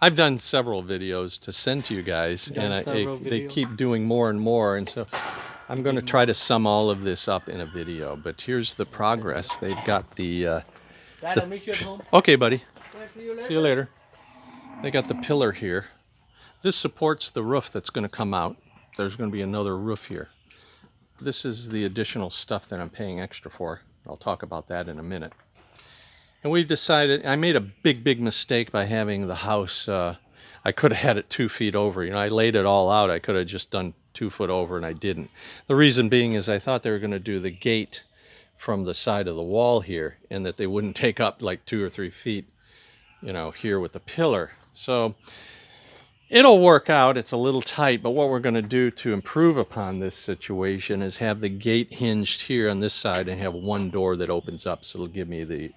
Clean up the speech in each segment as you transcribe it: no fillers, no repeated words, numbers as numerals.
I've done several videos to send to you guys, and they keep doing more and more, and so I'm going to try to sum all of this up in a video. But here's the progress. They've got the Dad, I'll meet you at home. okay, buddy. See you later. See you later. They got the pillar here. This supports the roof that's going to come out. There's going to be another roof here. This is the additional stuff that I'm paying extra for. I'll talk about that in a minute. And we've decided, I made a big mistake by having the house, I could have had it 2 feet over. You know, I laid it all out. I could have just done 2 foot over, and I didn't. The reason being is I thought they were going to do the gate from the side of the wall here, and that they wouldn't take up like 2 or 3 feet, you know, here with the pillar. So it'll work out. It's a little tight, but what we're going to do to improve upon this situation is have the gate hinged here on this side and have one door that opens up, so it'll give me the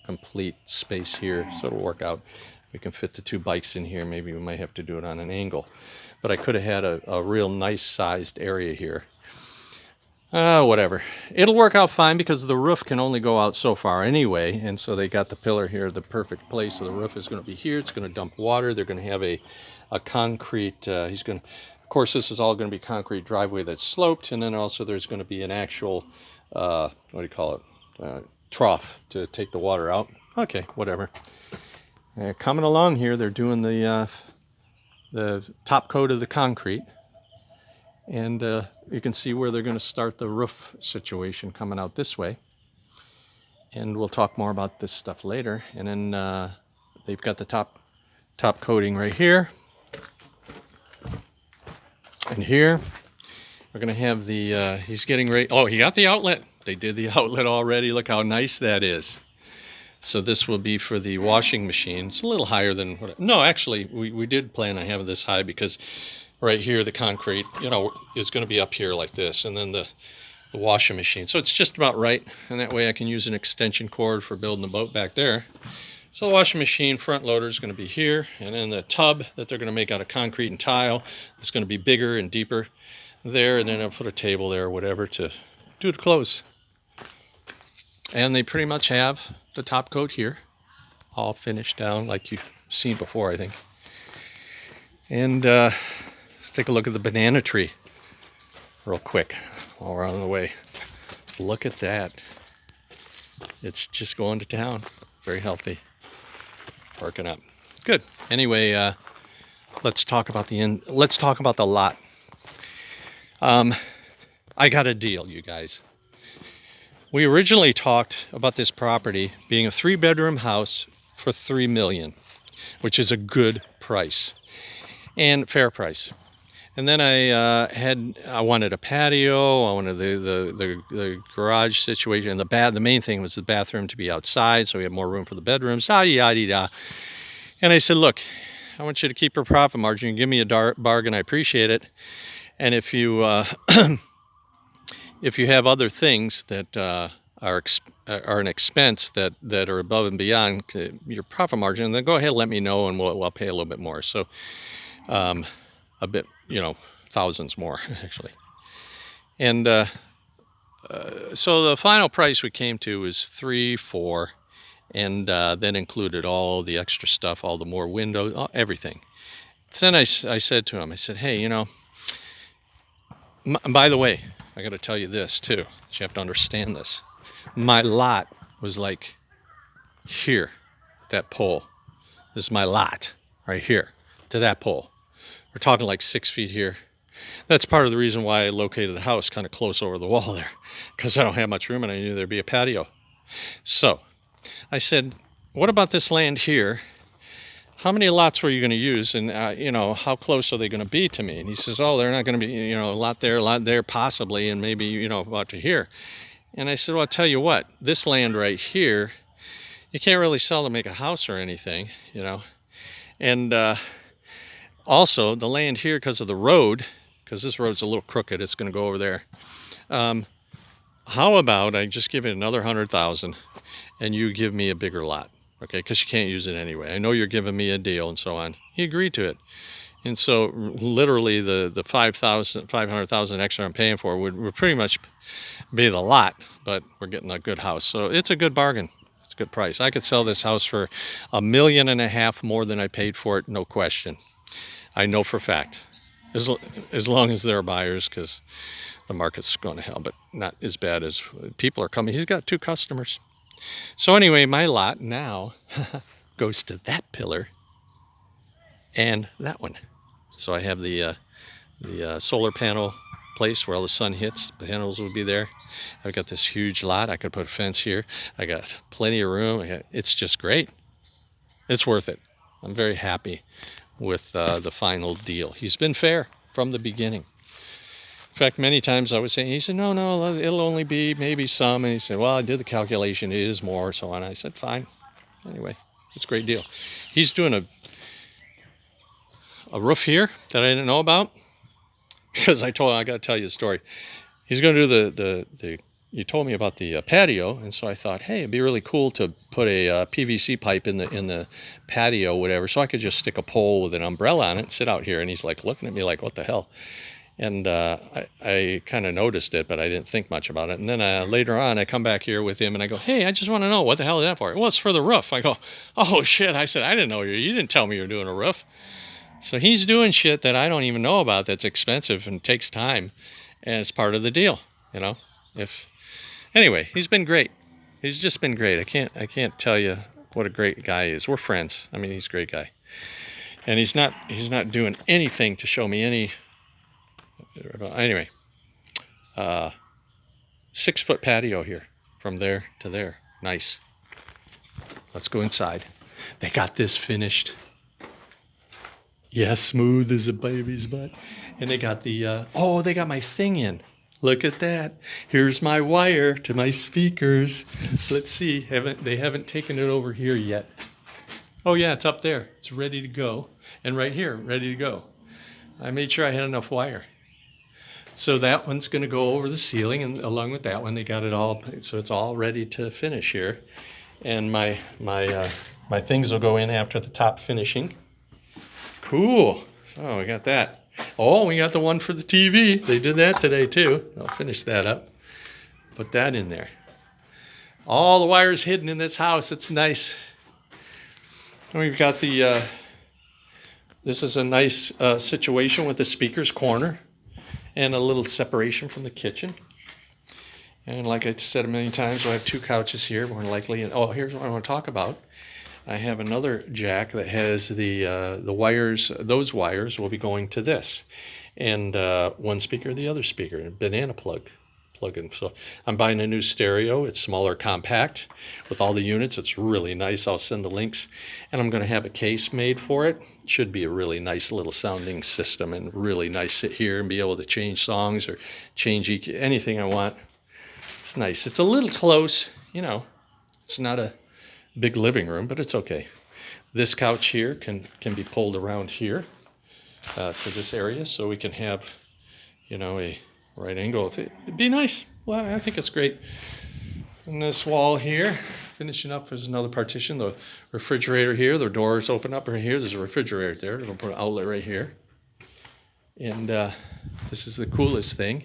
complete space here, so it'll work out. We can fit the 2 bikes in here. Maybe we might have to do it on an angle, but I could have had a real nice sized area here. Whatever. It'll work out fine because the roof can only go out so far anyway, and so they got the pillar here, the perfect place. So the roof is going to be here. It's going to dump water. They're going to have a concrete, of course this is all going to be concrete driveway that's sloped, and then also there's going to be an actual, what do you call it, trough to take the water out. Okay, whatever. Coming along here, they're doing the top coat of the concrete. And you can see where they're going to start the roof situation coming out this way. And we'll talk more about this stuff later. And then they've got the top coating right here. And here, we're going to have the, he's getting ready. Oh, he got the outlet. They did the outlet already. Look how nice that is. So this will be for the washing machine. It's a little higher than what, no, actually, we did plan on having this high because right here, the concrete, you know, is going to be up here like this, and then the washing machine. So it's just about right, and that way I can use an extension cord for building the boat back there. So the washing machine front loader is going to be here, and then the tub that they're going to make out of concrete and tile is going to be bigger and deeper there, and then I'll put a table there or whatever to do the clothes. And they pretty much have the top coat here, all finished down like you've seen before, I think. And let's take a look at the banana tree real quick while we're on the way. Look at that. It's just going to town. Very healthy. Working up. Good. Anyway, let's talk about the lot. I got a deal, you guys. We originally talked about this property being a 3-bedroom house for $3 million, which is a good price and fair price. And then I wanted a patio. I wanted the garage situation, and the main thing was the bathroom to be outside, so we had more room for the bedrooms. Yada. And I said, look, I want you to keep your profit margin and give me a bargain. I appreciate it. And if you if you have other things that are an expense that are above and beyond your profit margin, then go ahead and let me know, and we'll pay a little bit more. So a bit, you know, thousands more actually. And so the final price we came to was $3.4, and then included all the extra stuff, all the more windows, everything. So then I said to him, I said, hey, you know, by the way, I got to tell you this too. You have to understand this. My lot was like here, that pole. This is my lot right here to that pole. We're talking like 6 feet here. That's part of the reason why I located the house kind of close over the wall there, because I don't have much room and I knew there'd be a patio. So I said, what about this land here? How many lots were you going to use, and you know, how close are they going to be to me? And he says, oh, they're not going to be, you know, a lot there possibly, and maybe, you know, about to here. And I said, well, I'll tell you what, this land right here, you can't really sell to make a house or anything, you know. And also the land here, because of the road, because this road's a little crooked, it's going to go over there. How about I just give it another 100,000 and you give me a bigger lot? Okay, because you can't use it anyway. I know you're giving me a deal and so on. He agreed to it. And so literally the 500,000 extra I'm paying for would pretty much be the lot, but we're getting a good house. So it's a good bargain. It's a good price. I could sell this house for $1.5 million more than I paid for it, no question. I know for a fact. As long as there are buyers, because the market's going to hell, but not as bad as people are coming. He's got 2 customers. So anyway, my lot now goes to that pillar and that one. So I have the solar panel place where all the sun hits. The panels will be there. I've got this huge lot. I could put a fence here. I got plenty of room. It's just great. It's worth it. I'm very happy with the final deal. He's been fair from the beginning. In fact, many times I was saying, he said, no, it'll only be maybe some. And he said, well, I did the calculation. It is more, so on. I said, fine. Anyway, it's a great deal. He's doing a roof here that I didn't know about, because I got to tell you a story. He's going to do you told me about the patio, and so I thought, hey, it'd be really cool to put a PVC pipe in the patio, whatever, so I could just stick a pole with an umbrella on it and sit out here. And he's like looking at me like, what the hell? And I kind of noticed it, but I didn't think much about it. And then later on, I come back here with him, and I go, hey, I just want to know, what the hell is that for? Well, it's for the roof. I go, oh, shit. I said, I didn't know you didn't tell me you were doing a roof. So he's doing shit that I don't even know about that's expensive and takes time, and it's part of the deal, you know. Anyway, he's been great. He's just been great. I can't tell you what a great guy he is. We're friends. I mean, he's a great guy. And he's not doing anything to show me any. Anyway, 6-foot patio here from there to there. Nice. Let's go inside. They got this finished. Yeah, smooth as a baby's butt. And they got they got my thing in. Look at that. Here's my wire to my speakers. Let's see. They haven't taken it over here yet. Oh yeah, it's up there. It's ready to go. And right here, ready to go. I made sure I had enough wire. So that one's going to go over the ceiling, and along with that one, they got it all, so it's all ready to finish here. And my things will go in after the top finishing. Cool. So we got that. Oh, we got the one for the TV. They did that today too. I'll finish that up. Put that in there. All the wires hidden in this house. It's nice. And we've got this is a nice situation with the speaker's corner and a little separation from the kitchen. And like I said a million times, we'll have 2 couches here, more likely. And here's what I want to talk about. I have another jack that has the wires. Those wires will be going to this, and one speaker, the other speaker, a banana plug-in. So I'm buying a new stereo. It's smaller, compact, with all the units. It's really nice. I'll send the links, and I'm going to have a case made for it. It should be a really nice little sounding system, and really nice sit here and be able to change songs or change EQ, anything I want. It's nice. It's a little close, you know. It's not a big living room, but it's okay. This couch here can be pulled around here to this area, so we can have, you know, a right angle. It'd be nice. Well, I think it's great. And this wall here, finishing up, there's another partition. The refrigerator here, the doors open up right here. There's a refrigerator there. We'll put an outlet right here. And this is the coolest thing.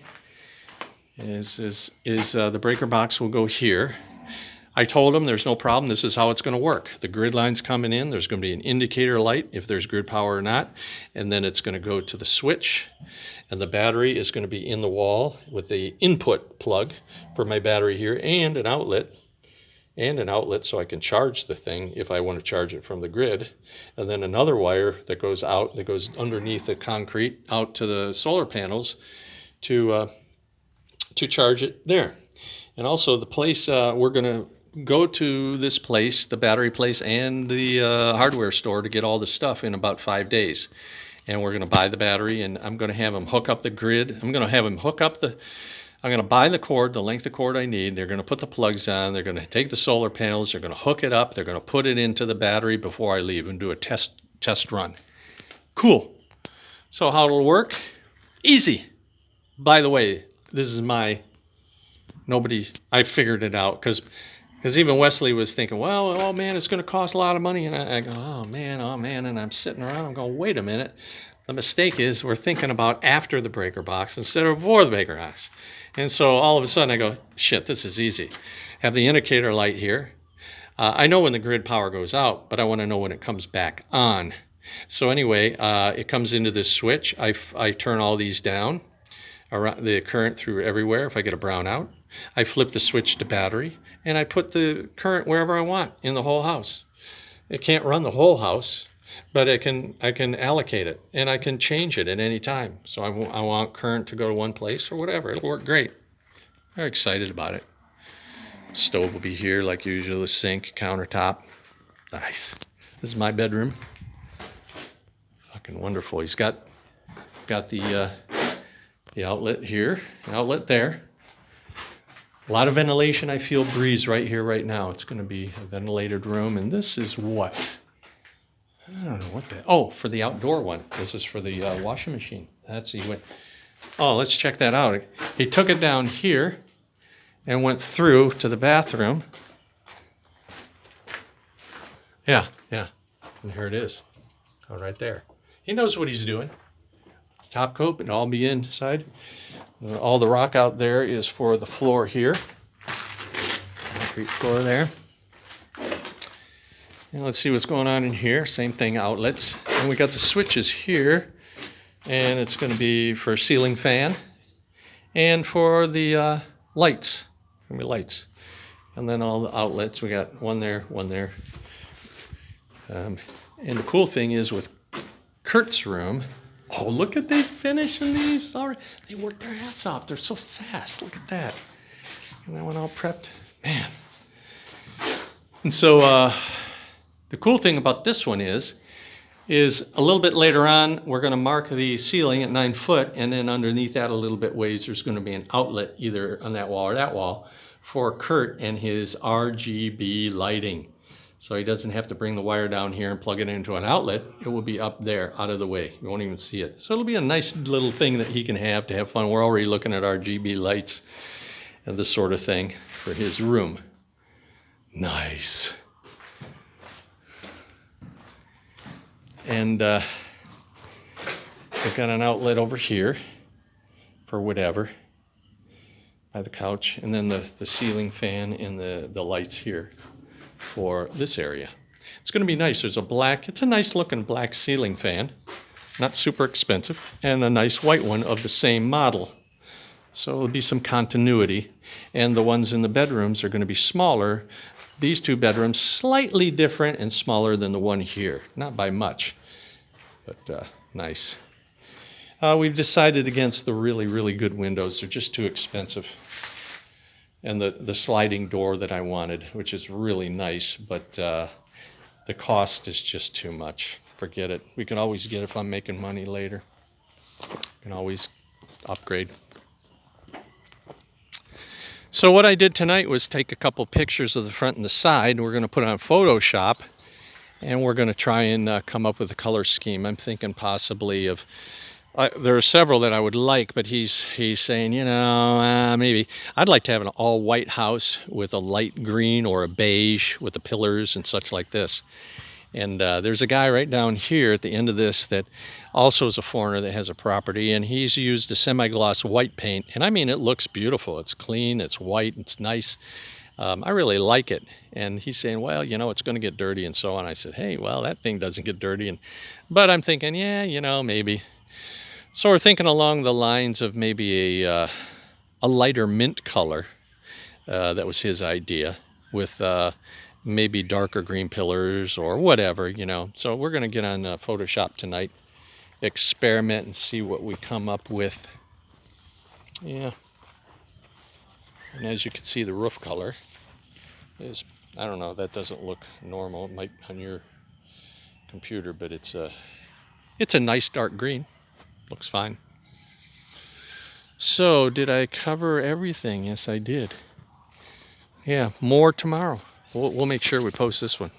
Is the breaker box will go here. I told them there's no problem. This is how it's going to work. The grid line's coming in. There's going to be an indicator light if there's grid power or not. And then it's going to go to the switch. And the battery is going to be in the wall with the input plug for my battery here, and an outlet. So I can charge the thing if I want to charge it from the grid. And then another wire that goes out, that goes underneath the concrete out to the solar panels to charge it there. And also the place, we're going to go to this place, the battery place, and the hardware store to get all the stuff in about 5 days. And we're going to buy the battery, and I'm going to have them hook up the grid. I'm going to have them hook up I'm going to buy the cord, the length of cord I need. They're going to put the plugs on. They're going to take the solar panels. They're going to hook it up. They're going to put it into the battery before I leave and do a test run. Cool. So how it'll work? Easy. By the way, this is I figured it out, because even Wesley was thinking, well, oh man, it's going to cost a lot of money. And I go, oh man, and I'm sitting around, I'm going, wait a minute. The mistake is we're thinking about after the breaker box instead of before the breaker box. And so all of a sudden I go, shit, this is easy. Have the indicator light here. I know when the grid power goes out, but I want to know when it comes back on. So anyway, it comes into this switch. I turn all these down, around the current through everywhere if I get a brownout. I flip the switch to battery, and I put the current wherever I want in the whole house. It can't run the whole house, but I can allocate it, and I can change it at any time. So I want current to go to one place or whatever. It'll work great. Very excited about it. Stove will be here like usual, the sink, countertop. Nice. This is my bedroom. Fucking wonderful. He's got the outlet here, outlet there. A lot of ventilation. I feel breeze right here, right now. It's going to be a ventilated room. And this is what? I don't know what that. Oh, for the outdoor one. This is for the washing machine. That's he went. Oh, let's check that out. He took it down here and went through to the bathroom. Yeah. And here it is. Oh, right there. He knows what he's doing. Top coat, and all be inside. All the rock out there is for the floor here. Concrete floor there. And let's see what's going on in here. Same thing, outlets. And we got the switches here. And it's going to be for ceiling fan. And for the lights. Going to be lights. And then all the outlets. We got one there, one there. And the cool thing is with Kurt's room. Oh, look at they finishing these already. They worked their ass off. They're so fast. Look at that. And that one all prepped. Man. And so the cool thing about this one is a little bit later on, we're going to mark the ceiling at 9 foot, and then underneath that a little bit ways, there's going to be an outlet either on that wall or that wall for Kurt and his RGB lighting. So he doesn't have to bring the wire down here and plug it into an outlet. It will be up there, out of the way. You won't even see it. So it'll be a nice little thing that he can have to have fun. We're already looking at RGB lights and this sort of thing for his room. Nice. And we've got an outlet over here for whatever by the couch. And then the ceiling fan and the lights here for this area. It's going to be nice. There's it's a nice looking black ceiling fan, not super expensive, and a nice white one of the same model. So there'll be some continuity. And the ones in the bedrooms are going to be smaller. These two bedrooms slightly different and smaller than the one here. Not by much, but nice. We've decided against the really, really good windows. They're just too expensive. And the sliding door that I wanted, which is really nice, but the cost is just too much. Forget it. We can always get it if I'm making money later. Can always upgrade. So what I did tonight was take a couple pictures of the front and the side. We're going to put on Photoshop, and we're going to try and come up with a color scheme. I'm thinking possibly of there are several that I would like, but he's saying, maybe I'd like to have an all-white house with a light green or a beige with the pillars and such like this. And there's a guy right down here at the end of this that also is a foreigner that has a property, and he's used a semi-gloss white paint. And I mean, it looks beautiful. It's clean, it's white, it's nice. I really like it. And he's saying, well, it's going to get dirty and so on. I said, hey, well, that thing doesn't get dirty. But I'm thinking, yeah, maybe. So we're thinking along the lines of maybe a lighter mint color. That was his idea, with maybe darker green pillars or whatever, So we're going to get on Photoshop tonight, experiment and see what we come up with. Yeah. And as you can see, the roof color is, I don't know, that doesn't look normal. It might on your computer, but it's a nice dark green. Looks fine. So, did I cover everything? Yes, I did. Yeah, more tomorrow. We'll make sure we post this one.